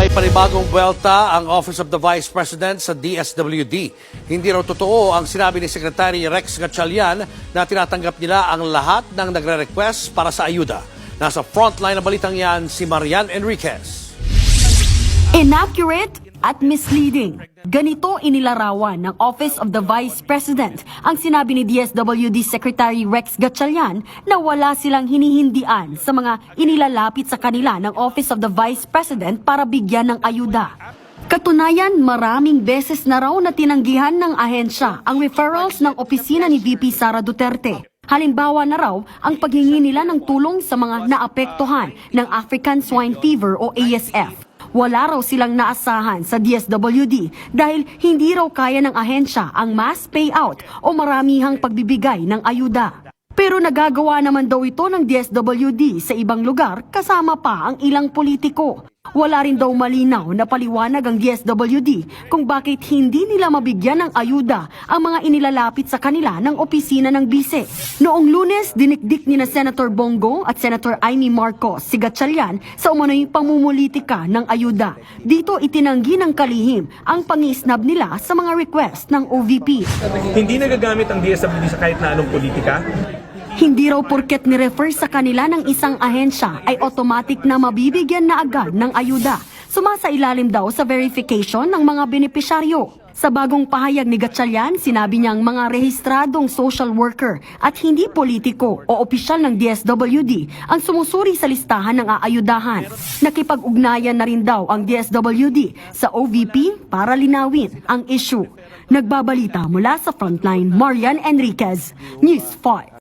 May panibagong buwelta ang Office of the Vice President sa DSWD. Hindi raw totoo ang sinabi ni Secretary Rex Gatchalian na tinatanggap nila ang lahat ng nagre-request para sa ayuda. Nasa frontline ng balitang yan si Marian Enriquez. Inaccurate at misleading. Ganito inilarawan ng Office of the Vice President ang sinabi ni DSWD Secretary Rex Gatchalian na wala silang hinihindian sa mga inilalapit sa kanila ng Office of the Vice President para bigyan ng ayuda. Katunayan, maraming beses na raw na tinanggihan ng ahensya ang referrals ng opisina ni VP Sara Duterte. Halimbawa na raw ang paghingi nila ng tulong sa mga naapektuhan ng African Swine Fever o ASF. Wala raw silang naasahan sa DSWD dahil hindi raw kaya ng ahensya ang mass payout o maramihang pagbibigay ng ayuda. Pero nagagawa naman daw ito ng DSWD sa ibang lugar kasama pa ang ilang politiko. Wala rin daw malinaw na paliwanag ang DSWD kung bakit hindi nila mabigyan ng ayuda ang mga inilalapit sa kanila ng opisina ng bise. Noong Lunes, dinikdik ni na Senator Bongo at Senator Amy Marcos si Gatchalian sa umano'y pamumulitika ng ayuda. Dito itinanggi ng kalihim ang pangisnab nila sa mga request ng OVP. Hindi nagagamit ang DSWD sa kahit na anong politika. Hindi raw porket ni-refer sa kanila ng isang ahensya ay automatic na mabibigyan na agad ng ayuda. Sumasailalim daw sa verification ng mga benepisyaryo. Sa bagong pahayag ni Gatchalian, sinabi niyang mga rehistradong social worker at hindi politiko o opisyal ng DSWD ang sumusuri sa listahan ng aayudahan. Nakipag-ugnayan na rin daw ang DSWD sa OVP para linawin ang issue. Nagbabalita mula sa Frontline, Marian Enriquez, News 5.